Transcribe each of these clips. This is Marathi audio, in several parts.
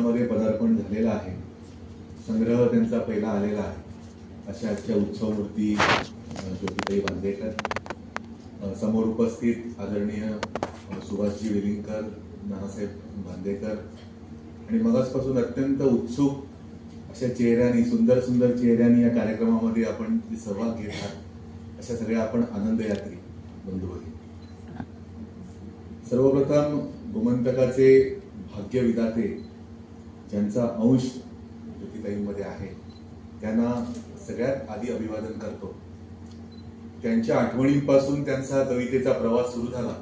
संग्रहामध्ये पदार्पण झालेलं आहे. संग्रह त्यांचा पहिला आलेला आहे. अशा आजच्या उत्सव मूर्ती ज्योतिताई बांदेकर, समोर उपस्थित आदरणीय सुभाषजी वेलिंगकर, नानासाहेब बांदेकर आणि मगासपासून अत्यंत उत्सुक अशा चेहऱ्यांनी, सुंदर सुंदर चेहऱ्यांनी या कार्यक्रमामध्ये आपण सहभाग घेतात. अशा सगळ्या आपण आनंदयात्री बंधू भगिनी. सर्वप्रथम गोमंतकाचे भाग्यविधाते ज्यांचा अंश ज्योतिताईंमध्ये आहे त्यांना सगळ्यात आधी अभिवादन करतो. त्यांच्या आठवणींपासून त्यांचा कवितेचा प्रवास सुरू झाला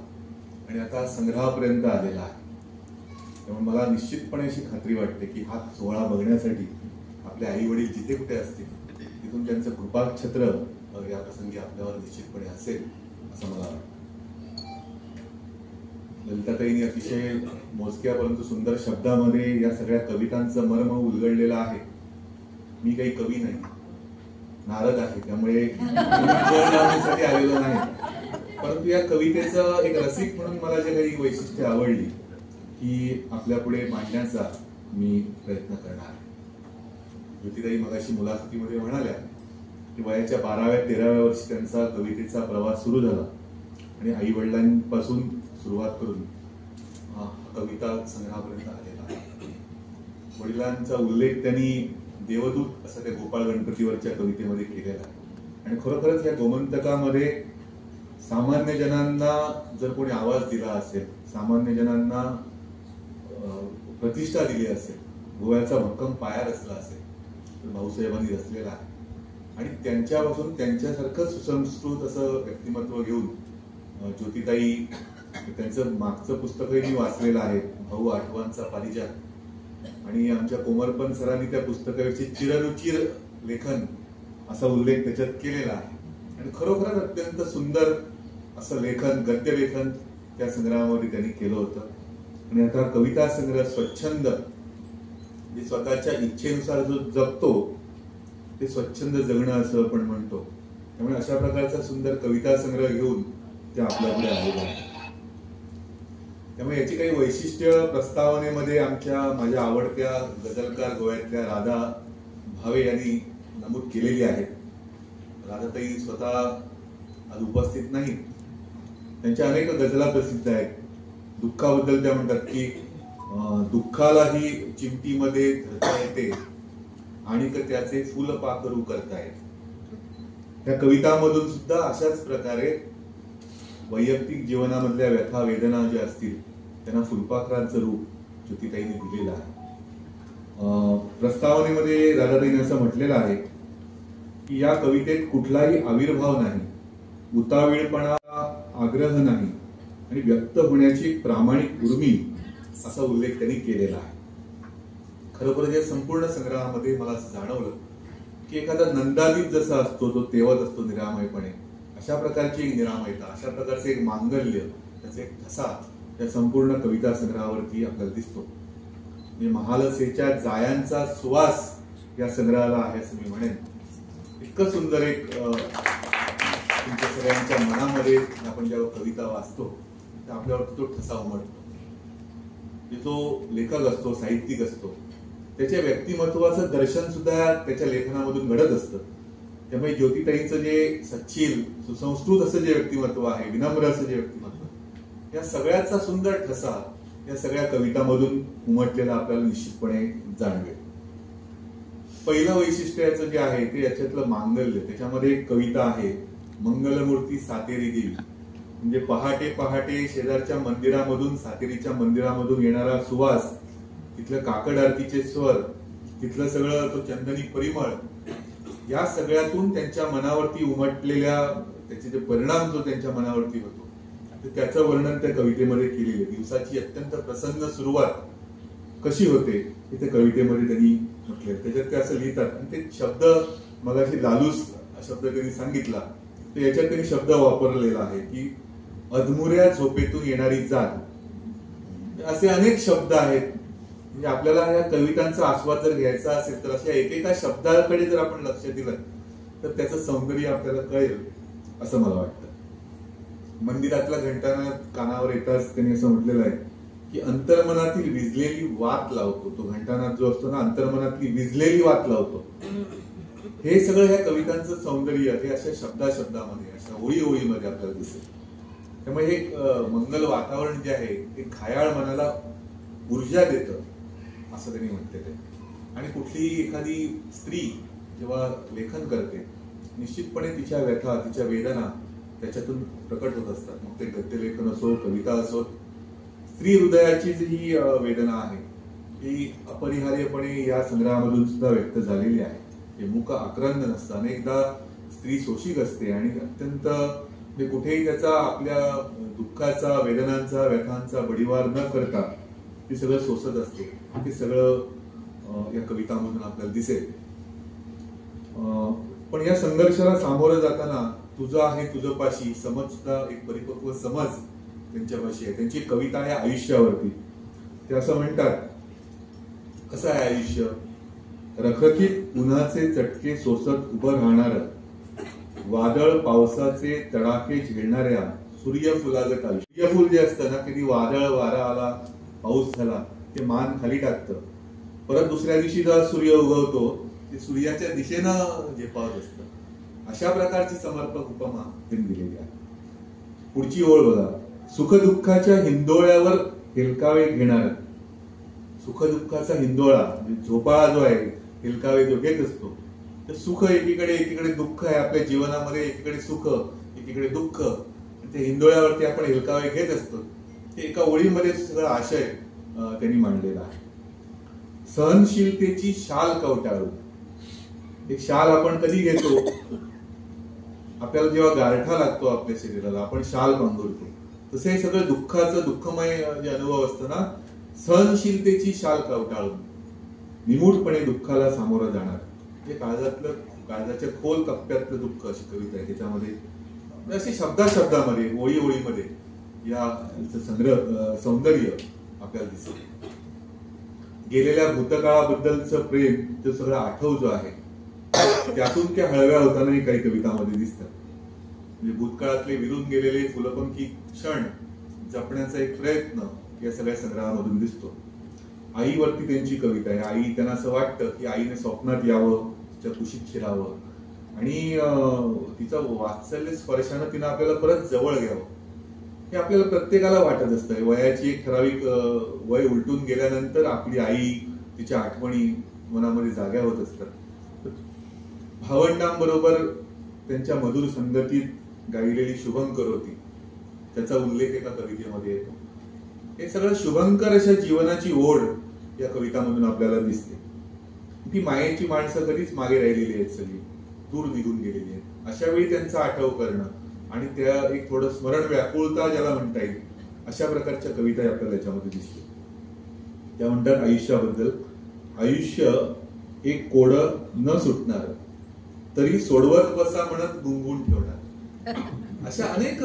आणि आता संग्रहापर्यंत आलेला आहे. त्यामुळे मला निश्चितपणे अशी खात्री वाटते की हा सोहळा बघण्यासाठी आपले आई वडील जिथे कुठे असतील तिथून त्यांचं कृपाछत्र या प्रसंगी आपल्यावर निश्चितपणे असेल असं मला वाटतं. ललिताताईंनी अतिशय मोजक्या परंतु सुंदर शब्दामध्ये या सगळ्या कवितांचं मर्म उलगडलेलं आहे. मी काही कवी नाही, नारद आहे, त्यामुळे साठी आलेलो नाही. परंतु या कवितेचं एक रसिक म्हणून मला जे काही वैशिष्ट्य आवडली की आपल्या पुढे मांडण्याचा मी प्रयत्न करणार. ज्योतिताई मगाशी मुलाखतीमध्ये म्हणाल्या की वयाच्या 12व्या-13व्या वर्षी त्यांचा कवितेचा प्रवास सुरू झाला आणि आई वडिलांपासून सुरुवात करून हा कविता संग्रहापर्यंत आलेला आहे. वडिलांचा उल्लेख त्यांनी देवदूत असं त्या गोपाळ गणपतीवरच्या कवितेमध्ये केलेला आहे. आणि खरोखरच या गोमंतकामध्ये सामान्य जनांना जर कोणी आवाज दिला असेल, सामान्य जनांना प्रतिष्ठा दिली असेल, गोव्याचा भक्कम पाया रचला असेल तर भाऊसाहेबांनी रचलेला आहे. आणि त्यांच्यापासून त्यांच्यासारखं सुसंस्कृत असं व्यक्तिमत्व घेऊन ज्योतिताई, त्यांचं मागचं पुस्तकही मी वाचलेलं आहे, भाऊ आठवांचा पारिजात, आणि आमच्या कोमरपंत सरांनी त्या पुस्तकाविषयी चिररुचिर लेखन असा उल्लेख त्याच्यात केलेला आहे. आणि खरोखरच अत्यंत सुंदर असं लेखन, गद्य लेखन त्या संग्रहामध्ये त्यांनी केलं होतं. आणि आता कविता संग्रह स्वच्छंद, जे स्वतःच्या इच्छेनुसार जो जगतो ते स्वच्छंद जगणं असं आपण म्हणतो. त्यामुळे अशा प्रकारचा सुंदर कविता संग्रह घेऊन ते आपल्याकडे आलेला आहे. त्यामुळे याची काही वैशिष्ट्य प्रस्तावनेमध्ये माझ्या आवडत्या गझलकार गोव्यातल्या राधा भावे यांनी नमूद केलेली आहेत. राधाताई स्वतः आज उपस्थित नाही. त्यांच्या अनेक गझला प्रसिद्ध आहेत. दुःखाबद्दल त्या म्हणतात की दुःखालाही चिमटीमध्ये धरता येते आणि त्याचे फुल पाखरू करता येते. त्या कवितांमधून सुद्धा अशाच प्रकारे वैयक्तिक जीवनामधल्या व्यथा वेदना ज्या असतील त्यांना फुलपाखरांचं रूप ज्योतिताईंनी दिलेलं आहे. प्रस्तावनेमध्ये राधाताईंनी असं म्हटलेलं आहे की या कवितेत कुठलाही आविर्भाव नाही, उतावीळपणा, आग्रह नाही आणि व्यक्त होण्याची प्रामाणिक उर्मी असा उल्लेख त्यांनी केलेला आहे. खरोखर या संपूर्ण संग्रहामध्ये मला असं जाणवलं की एखादा नंदादीप जसा असतो तो तेवत असतो निरामयपणे, अशा प्रकारची एक निरामयता, अशा प्रकारचे एक मांगल्य, त्याचा एक ठसा या संपूर्ण कविता संग्रहावरती आपल्याला दिसतो. म्हणजे महालसेच्या जायांचा सुवास या संग्रहाला आहे असं मी म्हणेन. इतकं सुंदर एक तुमच्या सगळ्यांच्या मनामध्ये आपण जेव्हा कविता वाचतो तर आपल्यावरती तो ठसा उमटतो. जो लेखक असतो, साहित्यिक असतो, त्याच्या व्यक्तिमत्वाचं दर्शन सुद्धा त्याच्या लेखनामधून घडत असतं. त्यामुळे ज्योतिताईंचं जे सच्चिल, सुसंस्कृत असं जे व्यक्तिमत्व आहे, विनम्र असं जे व्यक्तिमत्व, या सगळ्याचा सुंदर ठसा या सगळ्या कवितांमधून उमटलेला आपल्याला निश्चितपणे जाणवेल. पहिलं वैशिष्ट्य याचं जे आहे ते याच्यातलं मांगल्य. त्याच्यामध्ये एक कविता आहे, मंगलमूर्ती सातेरी देवी. म्हणजे पहाटे पहाटे शेजारच्या मंदिरामधून, सातेरीच्या मंदिरामधून येणारा सुवास, तिथलं काकड आरतीचे स्वर, तिथलं सगळं तो चंदनी परिमळ, या सगळ्यातून त्यांच्या मनावरती उमटलेल्या त्याचे जे परिणाम जो त्यांच्या मनावरती होतो त्याचं वर्णन त्या कवितेमध्ये केलेले. दिवसाची अत्यंत प्रसन्न सुरुवात कशी होते हे त्या कवितेमध्ये त्यांनी म्हटले. त्याच्यात ते असं लिहितात आणि ते शब्द मगाशी लालूस शब्द त्यांनी सांगितला, तर याच्यात त्यांनी शब्द वापरलेला आहे की अधमुऱ्या झोपेतून येणारी जाग. असे अनेक शब्द आहेत. म्हणजे आपल्याला या कवितांचा आस्वाद जर घ्यायचा असेल तर अशा एकेका शब्दाकडे जर आपण लक्ष दिलं तर त्याचं सौंदर्य आपल्याला कळेल असं मला वाटतं. मंदिरातल्या घंटांना कानावर येताच त्यांनी असं म्हटलेलं आहे की अंतर्मनातील विजलेली वात लावतो. तो घंटानाद जो असतो ना, अंतर्मनातली विजलेली वात लावतो. हे सगळं ह्या कवितांचं सौंदर्य हे अशा शब्दामध्ये, अशा ओळीमध्ये आपल्याला दिसेल. त्यामुळे हे मंगल वातावरण जे आहे ते घायाळ मनाला ऊर्जा देतं असं त्यांनी म्हटलेलं आहे. आणि कुठलीही एखादी स्त्री जेव्हा लेखन करते, निश्चितपणे तिच्या व्यथा, तिच्या वेदना त्याच्यातून प्रकट होत असतात. मग ते गद्यलेखन असो, कविता असो. स्त्री हृदयाची जी ही वेदना आहे ही अपरिहार्यपणे या संग्रहामधून सुद्धा व्यक्त झालेली आहे. हे मुख आक्रंद नसतं. अनेकदा स्त्री शोषिक असते आणि अत्यंत कुठेही त्याचा आपल्या दुःखाचा, वेदनांचा, व्यथांचा बडीवार न करता ती सगळं सोसत असते. ते सगळं या कवितामधून आपल्याला दिसेल. पण या संघर्षाला सामोरं जाताना तुझं आहे तुझं पाशी समज सुद्धा एक परिपक्व समज त्यांच्यापाशी आहे. त्यांची कविता आहे आयुष्यावरती. ते असं म्हणतात, कसं आहे आयुष्य? रखरखीत उन्हाचे चटके सोसत उभं राहणार, वादळ पावसाचे तडाखे झेलणाऱ्या सूर्यफुलागत आयुष्य. सूर्यफूल जे असतं ना, कधी वादळ वारा आला, पाऊस झाला, ते मान खाली टाकतं. परत दुसऱ्या दिवशी जेव्हा सूर्य उगवतो ते सूर्याच्या दिशेनं झेपावत असतं. अशा प्रकारची समर्पक उपमा त्यांनी दिलेली आहे. पुढची ओळ बघा, सुखदुःखाच्या हिंदोळ्यावर हेलकावे घेणार. सुखदुःखाचा हिंदोळा म्हणजे झोपाळा जो आहे, हेलकावे जो घेत असतो. तर सुख एकीकडे दुःख आहे आपल्या जीवनामध्ये, एकीकडे सुख, एकीकडे दुःख. त्या हिंदोळ्यावरती आपण हेलकावे घेत असतो. ते एका ओळीमध्ये सगळा आशय त्यांनी मांडलेला आहे. सहनशीलतेची शाल कवटाळू. एक शाल आपण कधी घेतो? आपल्याला जेव्हा गारठा लागतो आपल्या शरीराला, आपण शाल पांघरतो. तसे हे सगळं दुःखाचं, दुःखमय जे अनुभव असतं ना, सहनशीलतेची शाल कवटाळून निमूटपणे दुःखाला सामोरं जाणार. हे काळजाच्या खोल कप्प्यातलं दुःख अशी कविता आहे. त्याच्यामध्ये अशी शब्दामध्ये, ओळीमध्ये या संग्रह सौंदर्य आपल्याला दिसेल. गेलेल्या भूतकाळाबद्दलचं प्रेम, ते सगळं आठव जो आहे त्यातून त्या हळव्या होतानाही काही कवितामध्ये दिसतात. म्हणजे भूतकाळातले विरून गेलेले फुलपंखी क्षण जपण्याचा एक प्रयत्न या सगळ्या संग्रहामधून दिसतो. आईवरती त्यांची कविता आहे. आई, त्यांना असं वाटतं की आईने स्वप्नात यावं, तिच्या कुशीत शिरावं आणि तिचं वात्सल्य स्पर्शानं तिनं आपल्याला परत जवळ घ्यावं. हे आपल्याला प्रत्येकाला वाटत असतं. वयाची एक ठराविक वय उलटून गेल्यानंतर आपली आई, तिच्या आठवणी मनामध्ये जाग्या होत असतात. भावंडांबरोबर त्यांच्या मधुर संगतीत गायलेली शुभंकर होती, त्याचा उल्लेख एका कवितेमध्ये येतो. हे सगळं शुभंकर अशा जीवनाची ओढ या कवितामधून आपल्याला दिसते. ती मायेची माणसं कधीच मागे राहिलेली आहेत, सगळी दूर निघून गेलेली आहेत. अशा वेळी त्यांचा आठव करणं आणि त्या एक थोडं स्मरण व्याकुळता ज्याला म्हणता येईल, अशा प्रकारच्या कविता आपल्याला याच्यामध्ये दिसते. त्या म्हणतात आयुष्याबद्दल, आयुष्य एक कोड न सुटणार, तरी सोडवत बसा म्हणत गुंगून ठेवणार. अशा अनेक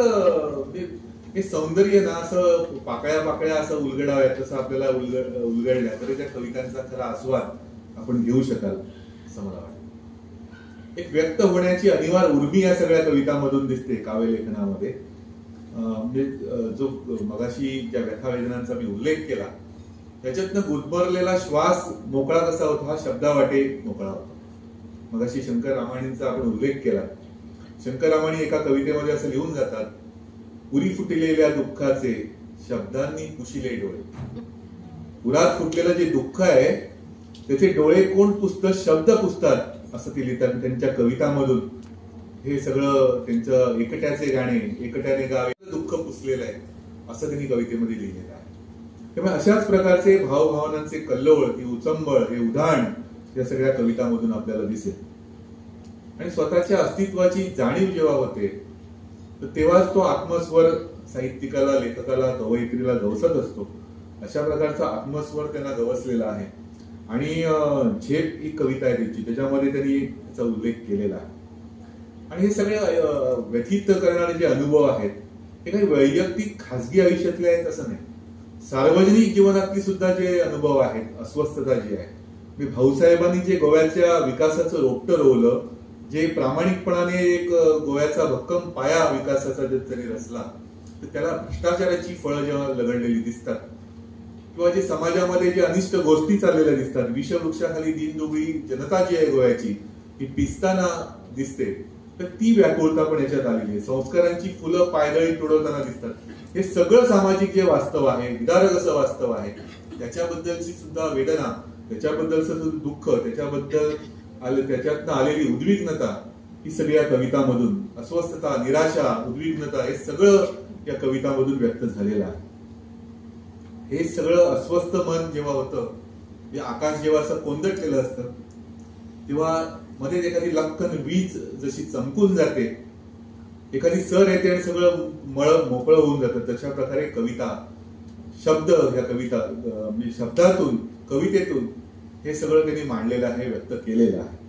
हे सौंदर्य ना असं पाकळ्या असं उलगडाव्यात, तसं आपल्याला उलगडल्या तरी त्या कवितांचा खरा आस्वाद आपण घेऊ शकाल असं मला वाटतं. एक व्यक्त होण्याची अनिवार्य उर्मी या सगळ्या कवितांमधून दिसते काव्यलेखनामध्ये. म्हणजे जो मगाशी ज्या व्यथा वेदनांचा मी उल्लेख केला त्याच्यातनं गुदमरलेला श्वास मोकळा कसा होतो, हा शब्दावाटे मोकळा होतो. मगाशी शंकर रामायणींचा आपण उल्लेख केला. शंकर रामायणी एका कवितेमध्ये असं लिहून जातात, पुरी फुटलेल्या दुःखाचे शब्दांनी पुशिले डोळे. पुरात फुटलेलं जे दुःख आहे त्याचे डोळे कोण पुसतं? शब्द पुसतात असं ते लिहितात त्यांच्या कवितांमधून. हे सगळं त्यांचं एकट्याचे गाणे, एकट्याने गावे, दुःख पुसलेलं आहे असं त्यांनी कवितेमध्ये लिहिलेलं आहे. त्यामुळे अशाच प्रकारचे भावभावनांचे कल्लोळ, ती उचंबळ, हे उधाण या सगळ्या कवितांमधून आपल्याला दिसेल. आणि स्वतःच्या अस्तित्वाची जाणीव जेव्हा होते तेव्हाच तो आत्मस्वर साहित्यिकाला, लेखकाला, कवयित्रीला गवसत असतो. अशा प्रकारचा आत्मस्वर त्यांना गवसलेला आहे. आणि झेप ही कविता आहे त्यांची, त्याच्यामध्ये त्यांनी त्याचा उल्लेख केलेला आहे. आणि हे सगळे व्यथित करणारे जे अनुभव आहेत हे काही वैयक्तिक खासगी आयुष्यातले आहेत असं नाही, सार्वजनिक जीवनातली सुद्धा जे अनुभव आहेत, अस्वस्थता जी आहे. भाऊसाहेबांनी जे गोव्याच्या विकासाचं रोपटं रोवलं, जे प्रामाणिकपणाने एक गोव्याचा भक्कम पाया विकासाचा जर त्यांनी रचला, तर त्याला भ्रष्टाचाराची फळं जेव्हा लगडलेली दिसतात किंवा जे समाजामध्ये जे अनिष्ट गोष्टी चाललेल्या दिसतात, विषवृक्षाखाली दीनदुबळी जनता जी आहे गोव्याची ही पिसताना दिसते, तर ती व्याकुळता पण याच्यात आलेली आहे. संस्कारांची फुलं पायदळी तुडवताना दिसतात. हे सगळं सामाजिक जे वास्तव आहे, विदारक असं वास्तव आहे, त्याच्याबद्दलची सुद्धा वेदना, त्याच्याबद्दलचं दुःख, त्याच्यातनं आलेली उद्विग्नता, ही सगळ्या कवितामधून, अस्वस्थता, निराशा, उद्विग्नता, हे सगळं या कवितामधून व्यक्त झालेलं आहे. हे सगळं अस्वस्थ मन जेव्हा होतं, आकाश जेव्हा असं कोंदटलेलं असतं, तेव्हा मध्ये एखादी लक्कन वीज जशी चमकून जाते, एखादी सर येते आणि सगळं मोकळं होऊन जातं, तशा प्रकारे कविता, शब्द, ह्या कविता, शब्दातून, कवितेतून हे सगळं त्यांनी मांडलेलं आहे, व्यक्त केलेलं आहे.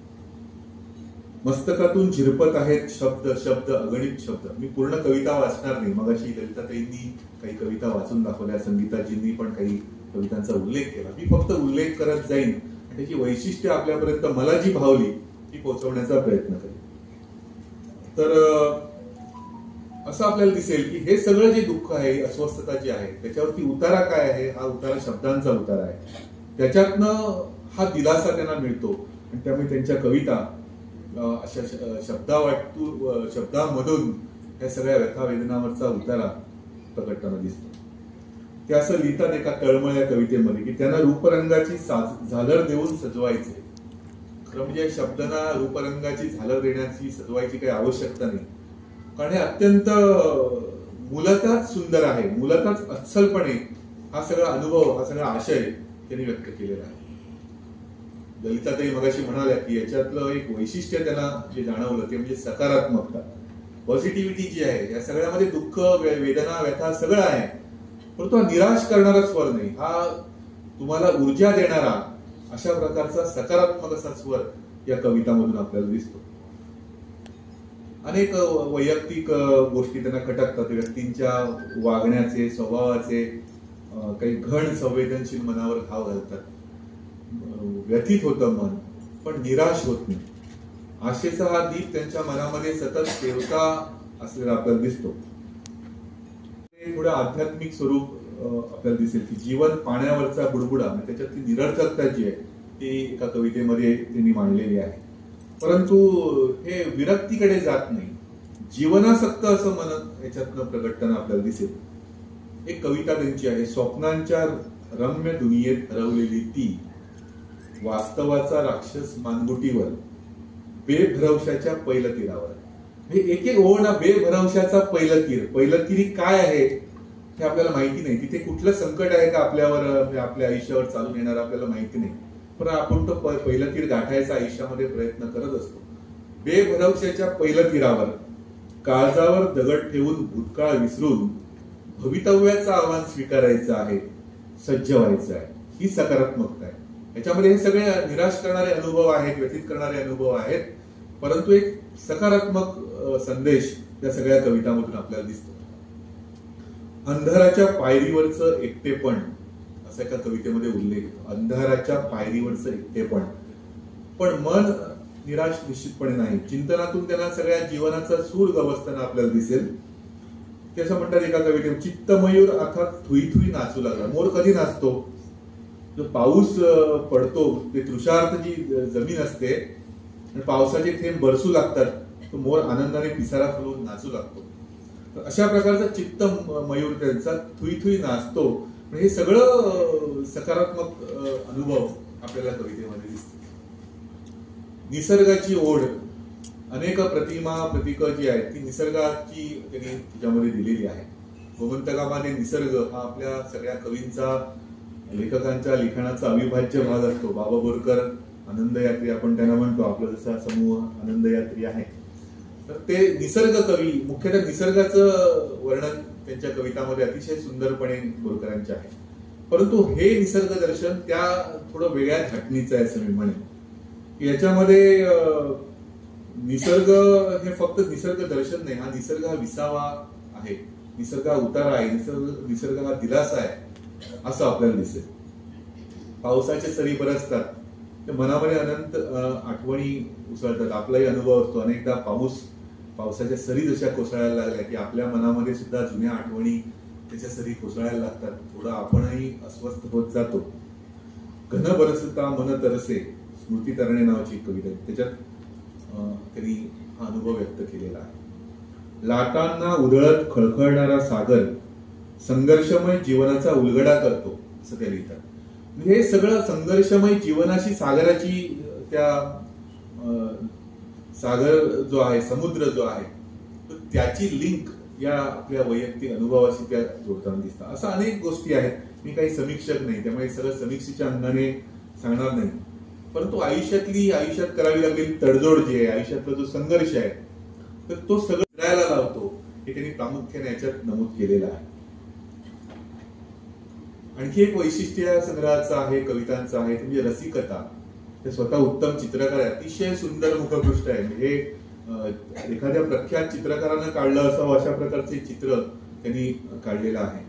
मस्तकातून झिरपत आहेत शब्द शब्द अगणित शब्द. मी पूर्ण कविता वाचणार नाही. मगाशी ललिताताईंनी काही कविता वाचून दाखवल्या, संगीताजींनी पण काही कवितांचा उल्लेख केला. मी फक्त उल्लेख करत जाईन, त्याची वैशिष्ट्य आपल्यापर्यंत मला जी भावली ती पोहोचवण्याचा प्रयत्न करेन. तर असं आपल्याला दिसेल की हे सगळं जे दुःख आहे, अस्वस्थता जी आहे, त्याच्यावरती उतारा काय आहे? हा उतारा शब्दांचा उतारा आहे. त्याच्यातनं हा दिलासा त्यांना मिळतो आणि त्यामुळे त्यांच्या कविता अशा शब्दांमधून या सगळ्या व्यथा वेदनावरचा उतारा प्रकटताना दिसतो. ते असं लिहितात एका तळमळ्या कवितेमध्ये की त्यांना रूपरंगाची झालर देऊन सजवायचे. खरं म्हणजे शब्दांना रूपरंगाची झालर देण्याची, सजवायची काही आवश्यकता नाही, कारण हे अत्यंत मूलतःच सुंदर आहे, मूलतःच अस्सलपणे हा सगळा अनुभव, हा सगळा आशय त्यांनी व्यक्त केलेला आहे. ललिताताई मगाशी म्हणाल्या की याच्यातलं एक वैशिष्ट्य त्यांना जे जाणवलं ते म्हणजे सकारात्मकता, पॉझिटिव्हिटी जी आहे. या सगळ्यामध्ये दुःख, वेदना, व्यथा सगळं आहे, परंतु हा निराश करणारा स्वर नाही, हा तुम्हाला ऊर्जा देणारा अशा प्रकारचा सकारात्मक असा स्वर या कवितामधून आपल्याला दिसतो. अनेक वैयक्तिक गोष्टी त्यांना खटकतात, व्यक्तींच्या वागण्याचे, स्वभावाचे, काही घण संवेदनशील मनावर घाव घालतात. व्यथित होतं मन, पण निराश होत नाही. आशेचा हा दीप त्यांच्या मनामध्ये सतत तेवता असलेला आपल्याला दिसतो. थोडं आध्यात्मिक स्वरूप आपल्याला दिसेल की जीवन पाण्यावरचा बुडबुडा, त्याच्यातली निरर्थकता जी आहे ती एका कवितेमध्ये त्यांनी मांडलेली आहे. परंतु हे विरक्तीकडे जात नाही, जीवनासक्त असं मन याच्यातनं प्रगटताना आपल्याला दिसेल. एक कविता त्यांची आहे, स्वप्नांच्या रम्य दुनियेत हरवलेली ती, वास्तवाचा राक्षस मानगुटीवर, बेभरवशाच्या पैलतीरावर. हे एक एक ओळ ना, बेभरवशाचा पैलतीर. पैलतीरी काय आहे हे आपल्याला माहिती नाही. तिथे कुठलं संकट आहे का आपल्यावर, आपल्या आयुष्यावर चालून येणार आपल्याला माहिती नाही, पण आपण तो पैलतीर गाठायचा आयुष्यामध्ये प्रयत्न करत असतो. बेभरवशाच्या पैलतीरावर काळजावर दगड ठेवून भूतकाळ विसरून भवितव्याचं आव्हान स्वीकारायचं आहे, सज्ज व्हायचं आहे. ही सकारात्मकता आहे. याच्यामध्ये हे सगळे निराश करणारे अनुभव आहेत, व्यथित करणारे अनुभव आहेत, परंतु एक सकारात्मक संदेश या सगळ्या कवितांमधून आपल्याला दिसतो. अंधाराच्या पायरीवरचं एकटेपण असा एका कवितेमध्ये उल्लेख. अंधाराच्या पायरीवरचं एकटेपण, पण मन निराश निश्चितपणे नाही. चिंतनातून त्यांना सगळ्या जीवनाचा सूर गवसताना आपल्याला दिसेल. ते असं म्हणतात एका कवितेत, चित्तमयूर अर्थात थुई थुई नाचू लागला. मोर कधी नाचतो? जो पाऊस पडतो, ते तृषार्थ जी जमीन असते आणि पावसाचे थेंब बरसू लागतात, तो मोर आनंदाने पिसारा फुलवून नाचू लागतो. तर अशा प्रकारचा चित्त मयूर त्यांचा थुई थुई नाचतो. हे सगळं सकारात्मक अनुभव आपल्याला कवितेमध्ये दिसतो. निसर्गाची ओढ, अनेक प्रतिमा प्रतीक जी आहेत ती निसर्गाची त्यांनी त्याच्यामध्ये दिलेली आहे. गोमंतकामध्ये निसर्ग हा आपल्या सगळ्या कवींचा, लेखकांच्या लिखाणाचा अविभाज्य भाग असतो. बाबा बोरकर आनंदयात्री आपण त्यांना म्हणतो, आपला जसा समूह आनंदयात्री आहे. तर ते निसर्ग कवी, मुख्यतः निसर्गाचं वर्णन त्यांच्या कवितामध्ये अतिशय सुंदरपणे बोरकरांचे आहे. परंतु हे निसर्ग दर्शन त्या थोडं वेगळ्या धाटणीचं आहे असं मी म्हणेन. याच्यामध्ये निसर्ग हे फक्त निसर्ग दर्शन नाही, हा निसर्ग हा विसावा आहे, निसर्ग हा उतारा आहे, निसर्ग हा दिलासा आहे असं आपल्याला दिसेल. पावसाचे सरी बरसतात, त्या मनामध्ये अनंत आठवणी उसळतात. आपलाही अनुभव असतो, अनेकदा पावसाच्या सरी जशा कोसळायला लागल्या की आपल्या मनामध्ये सुद्धा जुन्या आठवणी त्याच्या सरी कोसळायला लागतात, थोडं आपणही अस्वस्थ होत जातो. घन बरसता मन तरसे स्मृती तरणे नावाची कविता, त्याच्यात त्यांनी हा अनुभव व्यक्त केलेला आहे. लाटांना उधळत खळखळणारा सागर संघर्षमय जीवनाचा उलगडा करतो, असं ते लिहितात. हे सगळं संघर्षमय जीवनाशी सागराची, त्या सागर जो आहे, समुद्र जो आहे, त्याची लिंक या आपल्या वैयक्तिक अनुभवाशी त्या जोडताना दिसतात. असं अनेक गोष्टी आहेत. मी काही समीक्षक नाही, त्यामुळे सगळं समीक्षेच्या अंगाने सांगणार नाही, परंतु आयुष्यात करावी लागलेली तडजोड जी आहे, आयुष्यातला जो संघर्ष आहे, तर तो सगळं करायला लावतो, हे त्यांनी प्रामुख्याने याच्यात नमूद केलेलं आहे. आणखी एक वैशिष्ट्य या संग्रहाचं आहे, कवितांचं आहे, म्हणजे रसिकता. ते स्वतः उत्तम चित्रकार आहे, अतिशय सुंदर मुखपृष्ठ आहे. म्हणजे एखाद्या प्रख्यात चित्रकारानं काढलं असावं अशा प्रकारचे चित्र त्यांनी काढलेलं आहे.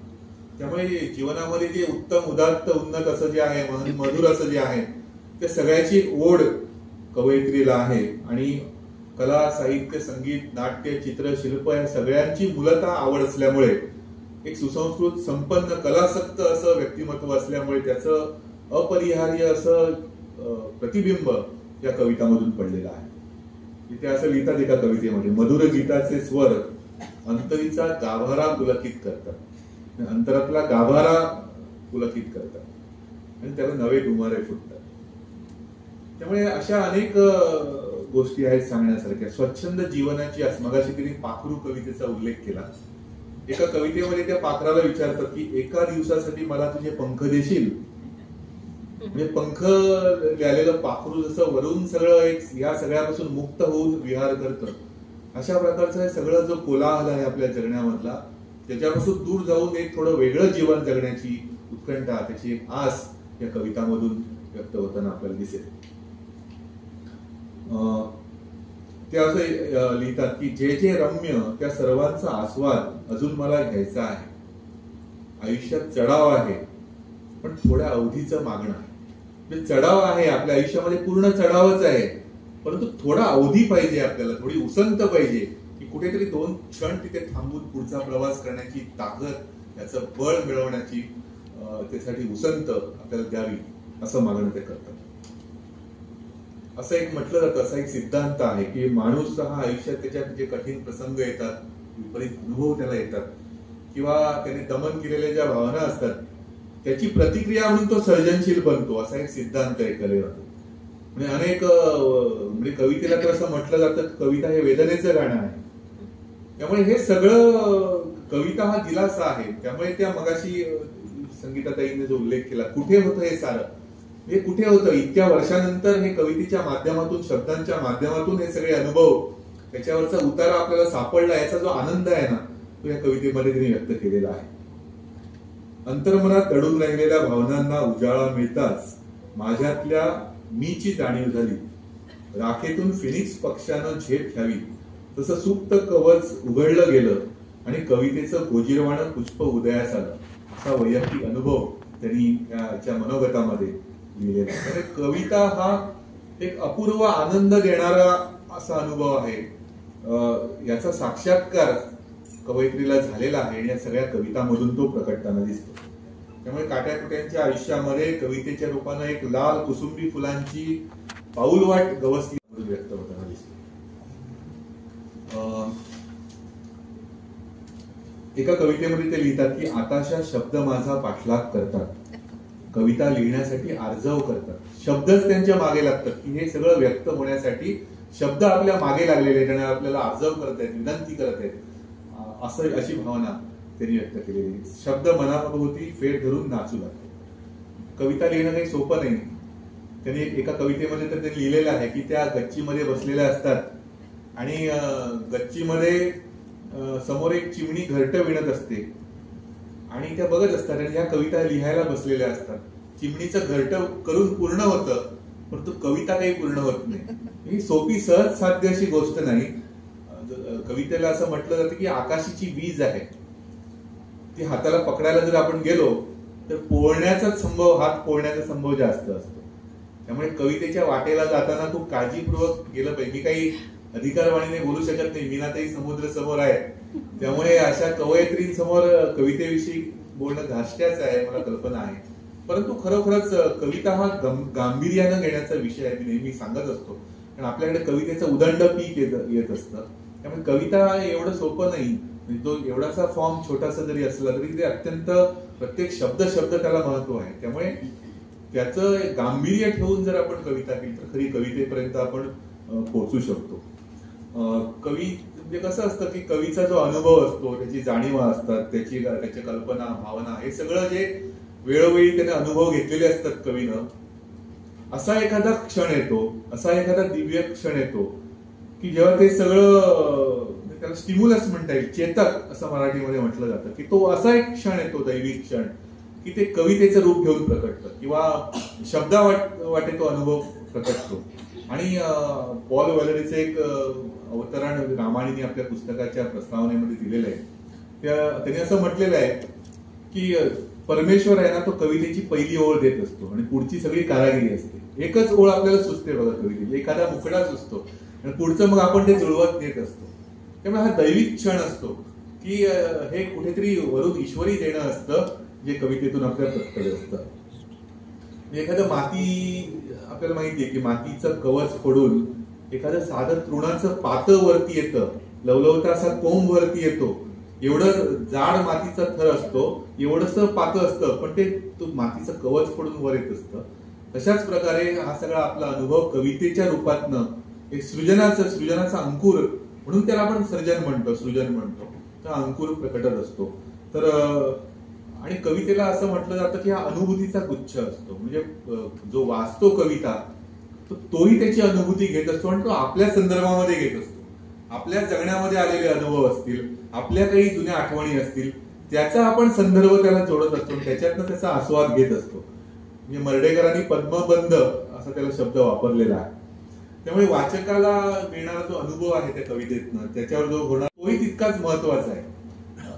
त्यामुळे जीवनामध्ये जे उत्तम, उदात्त, उन्नत असं जे आहे, मधुर असं जे आहे, त्या सगळ्याची ओढ कवयित्रीला आहे. आणि कला, साहित्य, संगीत, नाट्य, चित्र, शिल्प या सगळ्यांची मूलतः आवड असल्यामुळे, एक सुसंस्कृत, संपन्न, कलासक्त असं व्यक्तिमत्व असल्यामुळे त्याचं अपरिहार्य असं प्रतिबिंब या कवितामधून पडलेलं आहे. इथे असं लिहितात एका कवितेमध्ये, मधुर गीताचे स्वर अंतरीचा गाभारा पुलकित करतात, अंतरातला गाभारा पुलकित करतात आणि त्याला नवे डुमारे फुटतात. त्यामुळे अशा अनेक गोष्टी आहेत सांगण्यासारख्या. स्वच्छंद जीवनाची मगाशी तिने पाखरू कवितेचा उल्लेख केला. एका कवितेमध्ये त्या पाखराला विचारतात की एका दिवसासाठी मला तुझे पंख देशील. म्हणजे पंख द्यालेलं पाखरू जसं वरून सगळं एक या सगळ्यापासून मुक्त होऊन विहार करतं, अशा प्रकारचं हे सगळं जो कोलाहल आहे आपल्या जगण्यामधला, त्याच्यापासून दूर जाऊन एक थोडं वेगळं जीवन जगण्याची उत्कंठा, त्याची एक आस या कवितामधून व्यक्त होताना आपल्याला दिसेल. ते असं लिहितात की जे जे रम्य त्या सर्वांचा आस्वाद अजून मला घ्यायचा आहे. आयुष्यात चढाव आहे पण थोड्या अवधीचं मागणं आहे. म्हणजे चढाव आहे आपल्या आयुष्यामध्ये, पूर्ण चढावच आहे, परंतु थोडा अवधी पाहिजे आपल्याला, थोडी उसंत पाहिजे की कुठेतरी 2 क्षण तिथे थांबून पुढचा प्रवास करण्याची ताकद, त्याचं बळ मिळवण्याची त्यासाठी उसंत आपल्याला द्यावी, असं मागणं ते करतात. असं एक म्हटलं जातं, असा एक सिद्धांत आहे की माणूस हा आयुष्यात त्याच्यात जे कठीण प्रसंग येतात, विपरीत अनुभव त्याला येतात, किंवा त्याने दमन केलेल्या ज्या भावना असतात, त्याची प्रतिक्रिया म्हणून तो सर्जनशील बनतो, असा एक सिद्धांत आहे कलेवर. म्हणजे अनेक म्हणजे कवितेला तर असं म्हटलं जातं, कविता हे वेदनेचं गाणं आहे. त्यामुळे हे सगळं, कविता हा दिलासा आहे. त्यामुळे त्या मगाशी संगीताताईने जो उल्लेख केला, कुठे होतं हे सारं, हे कुठे होतं इतक्या वर्षानंतर, हे कवितेच्या माध्यमातून, शब्दांच्या माध्यमातून हे सगळे अनुभव, त्याच्यावरचा उतारा आपल्याला सापडला, याचा जो आनंद आहे ना, तो या कवितेमध्ये त्यांनी व्यक्त केलेला आहे. अंतर्मनात दडून राहिलेल्या भावनांना उजाळा मिळताच माझ्यातल्या मीची जाणीव झाली. राखेतून फिनिक्स पक्षानं झेप घ्यावी तसं सुप्त कवच उघडलं गेलं आणि कवितेचं गोजिरवाणं पुष्प उदयास आलं, असा वैयक्तिक अनुभव त्यांनी याच्या मनोगतामध्ये लिहिलेला आहे. कविता हा एक अपूर्व आनंद देणारा असा अनुभव आहे, याचा साक्षात्कार कवयित्रीला झालेला आहे आणि या सगळ्या कवितांमधून तो प्रकटताना दिसतो. त्यामुळे काट्याकुट्यांच्या आयुष्यामध्ये कवितेच्या रूपानं एक लाल कुसुंबी फुलांची पाऊलवाट गवसली व्यक्त होताना दिसतो. एका कवितेमध्ये ते लिहितात की आताशा शब्द माझा पाठलाग करतात, कविता लिहिण्यासाठी आर्जव करतात. शब्दच त्यांच्या मागे लागतात की हे सगळं व्यक्त होण्यासाठी शब्द आपल्या मागे लागलेले आहेत आणि आपल्याला आर्जव करत आहेत, विनंती करत आहेत, असं अशी भावना त्यांनी व्यक्त केलेली. शब्द मनाभोवती फेर धरून नाचू लागते. कविता लिहिणं काही सोपं नाही. त्यांनी एका कवितेमध्ये तर त्यांनी लिहिलेलं आहे की त्या गच्चीमध्ये बसलेल्या असतात आणि गच्चीमध्ये समोर एक चिमणी घरटं विणत असते आणि त्या बघत असतात आणि ह्या कविता लिहायला बसलेल्या असतात. चिमणीचं घरटं करून पूर्ण होतं, परंतु कविता काही पूर्ण होत नाही. ही सोपी सहज साध्य अशी गोष्ट नाही. कवितेला असं म्हटलं जातं की आकाशाची वीज आहे, ती हाताला पकडायला जर आपण गेलो तर पोळण्याचा संभव, हात पोळण्याचा संभव जास्त असतो. त्यामुळे कवितेच्या वाटेला जाताना खूप काळजीपूर्वक गेलं पाहिजे. मी काही अधिकारवाणीने बोलू शकत नाही, मीनाताई समुद्र समोर आहे, त्यामुळे अशा कवयित्रींसमोर कवितेविषयी बोलणं धास्याचं आहे, मला कल्पना आहे. परंतु खरोखरच कविता हा गांभीर्यानं घेण्याचा विषय आहे, मी नेहमी सांगत असतो. कारण आपल्याकडे कवितेचं उदंड पीक येत असतं, त्यामुळे कविता एवढं सोपं नाही. तो एवढासा फॉर्म छोटासा जरी असला तरी ते अत्यंत प्रत्येक शब्द त्याला महत्व आहे. त्यामुळे त्याचं गांभीर्य ठेवून जर आपण कविता केली तर खरी कवितेपर्यंत आपण पोहोचू शकतो. कवी म्हणजे कसं असतं की कवीचा जो अनुभव असतो, त्याची जाणीवा असतात, त्याच्या कल्पना, भावना, हे सगळं जे वेळोवेळी त्याने अनुभव घेतलेले असतात कवीनं, असा एखादा क्षण येतो, असा एखादा दिव्य क्षण येतो की जेव्हा ते सगळं, त्याला स्टिम्युलस म्हणता येईल, चेतक असं मराठीमध्ये म्हटलं जातं, की तो असा एक क्षण येतो, दैविक क्षण, की ते कवितेचं रूप घेऊन प्रकटतं किंवा वाटे तो अनुभव प्रकटतो. आणि पॉल वॅलरीचं एक अवतरण रामायणीने आपल्या पुस्तकाच्या प्रस्तावनेमध्ये दिलेलं आहे. त्यांनी असं म्हटलेलं आहे की परमेश्वर आहे ना, तो कवितेची पहिली ओळ देत असतो आणि पुढची सगळी कारागिरी असते. एकच ओळ आपल्याला सुचते बघा कवितेची, एखादा मुखडा सुचतो आणि पुढचं मग आपण ते जुळवत नेत असतो. त्यामुळे हा दैविक क्षण असतो की हे कुठेतरी वरून ईश्वरी देणं असतं, जे कवितेतून आपल्याला प्रकट असतं. एखादं माती, आपल्याला माहितीये की मातीचं कवच फोडून एखादं साधं तृणाचं पातं वरती येतं, लवलवता असा कोंब वरती येतो, एवढं जाड मातीचा थर असतो, एवढंच पातं असतं, पण ते मातीचं कवच फोडून वर येत असतं. तशाच प्रकारे हा सगळा आपला अनुभव कवितेच्या रूपातनं एक सृजनाचा अंकुर, म्हणून त्याला आपण सृजन म्हणतो, तर अंकुर प्रकटत असतो. तर आणि कवितेला असं म्हटलं जातं की हा अनुभूतीचा गुच्छ असतो. म्हणजे जो वाचतो कविता तोही त्याची अनुभूती घेत असतो आणि तो आपल्या संदर्भामध्ये घेत असतो. आपल्या जगण्यामध्ये आलेले अनुभव असतील, आपल्या काही जुन्या आठवणी असतील, त्याचा आपण संदर्भ त्याला जोडत असतो, त्याच्यातनं त्याचा आस्वाद घेत असतो. म्हणजे मर्ढेकरांनी पद्मबंध असा त्याला शब्द वापरलेला आहे. त्यामुळे वाचकाला मिळणारा जो अनुभव आहे त्या कवितेतनं, त्याच्यावर जो होणार तोही तितकाच महत्वाचा आहे.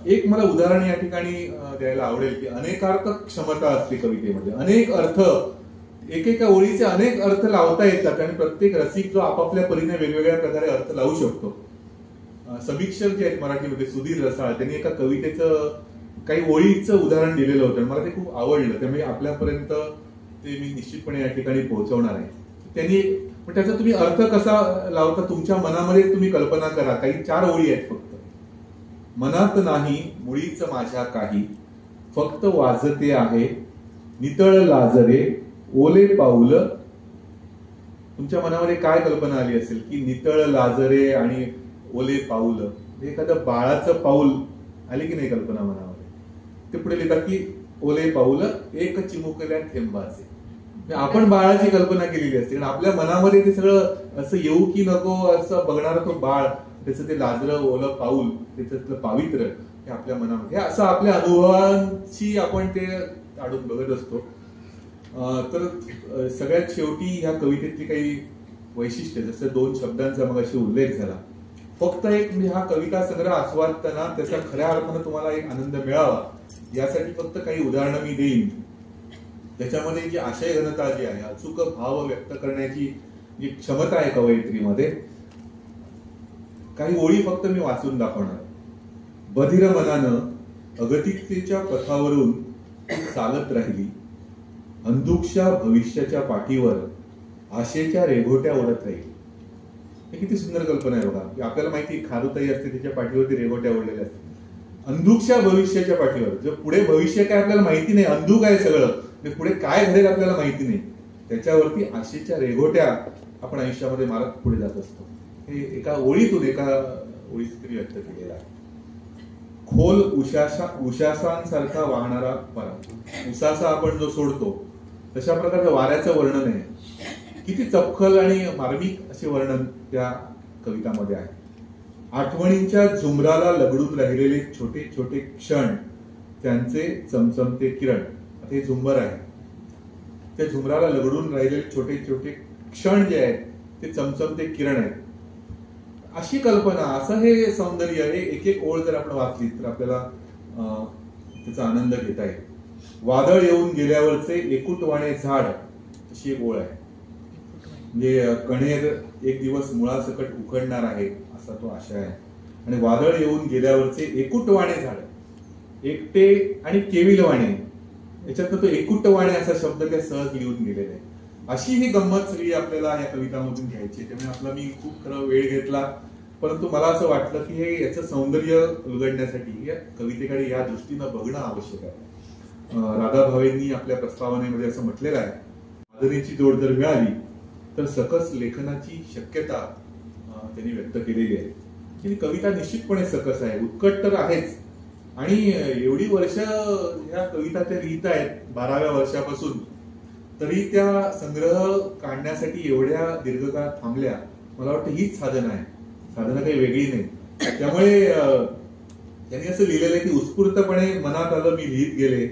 एक मला उदाहरण या ठिकाणी द्यायला आवडेल की अनेकार्थक क्षमता असते कवितेमध्ये. अनेक अर्थ, एकेका ओळीचे अनेक अर्थ लावता येतात आणि प्रत्येक रसिक जो आपापल्या परीने वेगवेगळ्या प्रकारे अर्थ लावू शकतो. समीक्षक जे आहेत मराठीमध्ये, सुधीर रसाळ, त्यांनी एका कवितेचं काही ओळीचं उदाहरण दिलेलं होतं, मला ते खूप आवडलं. त्यामुळे आपल्यापर्यंत ते मी निश्चितपणे या ठिकाणी पोहोचवणार आहे. त्यांनी त्याचा तुम्ही अर्थ कसा लावता, तुमच्या मनामध्ये तुम्ही कल्पना करा. काही 4 ओळी आहेत फक्त. मनात नाही मुळीच माझ्या काही, फक्त वाजते आहे नितळ लाजरे ओले पाऊल. तुमच्या मनामध्ये काय कल्पना आली असेल की नितळ लाजरे आणि ओले पाऊल, एखादं बाळाचं पाऊल आली की नाही कल्पना मनामध्ये. ते पुढे लिहितात की ओले पाऊल एक चिमुकल्या थेंबाचे. आपण बाळाची कल्पना केलेली असते, कारण आपल्या मनामध्ये ते सगळं असं येऊ की नको असं बघणारा तो बाळ, त्याचं ते लाजरं ओलं पाऊल, त्याच्यातलं पावित्र्य हे आपल्या मनामध्ये, असं आपल्या अनुभवांची आपण ते काढून बघत असतो. तर सगळ्यात शेवटी ह्या कवितेतली काही वैशिष्ट्य, जसं 2 शब्दांचा मग अशी उल्लेख झाला. फक्त एक म्हणजे हा कविता संग्रह आस्वादताना त्याच्या खऱ्या अर्थानं तुम्हाला एक आनंद मिळावा यासाठी फक्त काही उदाहरणं मी देईन. त्याच्यामध्ये जी आशय घनता जी आहे, अचूक भाव व्यक्त करण्याची जी क्षमता आहे कवयित्रीमध्ये, काही ओळी फक्त मी वाचून दाखवणार. बधिर मनानं अगतिकतेच्या पथावरून चालत राहिली, अंधुकशा भविष्याच्या पाठीवर आशेच्या रेघोट्या ओढत राहिली. हे किती सुंदर कल्पना आहे बघा. आपल्याला माहिती खारुताई असते, तिच्या पाठीवरती रेघोट्या ओढलेल्या असतात. अंधुकशा भविष्याच्या पाठीवर, जर पुढे भविष्य काय आपल्याला माहिती नाही, अंधुक आहे सगळं, पुढे काय घडेल आपल्याला माहिती नाही, त्याच्यावरती आशेच्या रेघोट्या आपण आयुष्यामध्ये मारत पुढे जात असतो. हे एका ओळीतून, एका ओळीत व्यक्त केलेला आहे. खोल उशासांसारखा वाहणारा वारा, उसासा आपण जो सोडतो तशा प्रकारच्या वाऱ्याचं वर्णन आहे. किती चपखल आणि मार्मिक असे वर्णन त्या कवितामध्ये आहे. आठवणींच्या झुमराला लगडून राहिलेले छोटे छोटे क्षण, त्यांचे चमचमते किरण. हे झुंबर आहे, त्या झुमराला लगडून राहिलेले छोटे छोटे क्षण जे आहेत ते चमचमते किरण आहेत. अशी कल्पना, असं हे सौंदर्य, हे एक एक ओळ जर आपण वाचली तर आपल्याला त्याचा आनंद घेता येईल. वादळ येऊन गेल्यावरचे एकूटवाणे झाड, अशी एक ओळ आहे. म्हणजे कणेर एक दिवस मुळासकट उखडणार आहे असा तो आशय आहे. आणि वादळ येऊन गेल्यावरचे एकुटवाणे झाड एकटे आणि केविलवाणे याच्यात तो एकुटवाणे असा शब्द त्या सहज लिहून गेलेला आहे. अशी ही गंमत सगळी आपल्याला या कवितामधून घ्यायची. त्यामुळे आपला मी खूप खरं वेळ घेतला, परंतु मला असं वाटलं की हे याचं सौंदर्य उलगडण्यासाठी या कवितेकडे या दृष्टीनं बघणं आवश्यक आहे. राधा भावेंनी आपल्या प्रस्तावनेमध्ये असं म्हटलेलं आहे, आदरीची जोड जर मिळाली तर सकस लेखनाची शक्यता त्यांनी व्यक्त केलेली आहे. ही कविता निश्चितपणे सकस आहे, उत्कट तर आहेच. आणि एवढी वर्ष ह्या कविता त्या लिहित आहेत 12व्या वर्षापासून, तरी त्या संग्रह काढण्यासाठी एवढ्या दीर्घकाळ थांबल्या. मला वाटतं हीच साधना आहे, साधना काही वेगळी नाही. त्यामुळे त्यांनी असं लिहिलेलं आहे की उत्स्फूर्तपणे मनात आलं, मी लिहित गेले,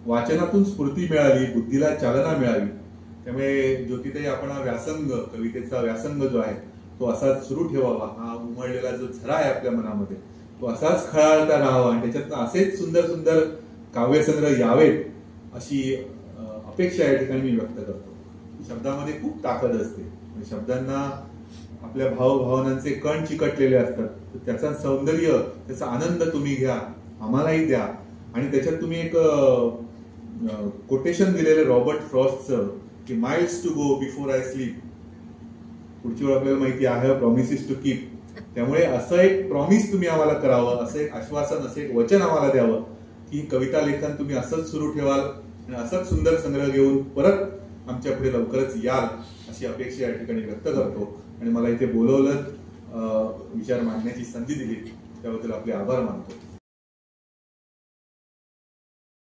वाचनातून स्फूर्ती मिळाली, बुद्धीला चालना मिळाली. त्यामुळे ज्योतिताई, आपण हा व्यासंग, कवितेचा व्यासंग जो आहे तो असाच सुरू ठेवावा. हा उमळलेला जो झरा आहे आपल्या मनामध्ये तो असाच खळाळता राहावा आणि त्याच्यात असेच सुंदर सुंदर काव्यसंग्रह यावेत अशी अपेक्षा या ठिकाणी मी व्यक्त करतो. शब्दामध्ये खूप ताकद असते, शब्दांना आपल्या भावभावनांचे कण चिकटलेले असतात. त्याचा सौंदर्य, त्याचा आनंद तुम्ही घ्या, आम्हालाही द्या. आणि त्याच्यात तुम्ही एक कोटेशन दिलेलं रॉबर्ट फ्रॉस्टचं की miles to go before I sleep. पुढची वेळ आपल्याला माहिती आहे, I have promises to keep. त्यामुळे असं एक प्रॉमिस तुम्ही आम्हाला करावं, असं एक आश्वासन, असं एक वचन आम्हाला द्यावं की कविता लेखन तुम्ही असंच सुरू ठेवाल आणि असंच सुंदर संग्रह घेऊन परत आमच्या पुढे लवकरच याल अशी अपेक्षा या ठिकाणी व्यक्त करतो. आणि मला इथे बोलवलं, विचार मांडण्याची संधी दिली त्याबद्दल आपले आभार मानतो.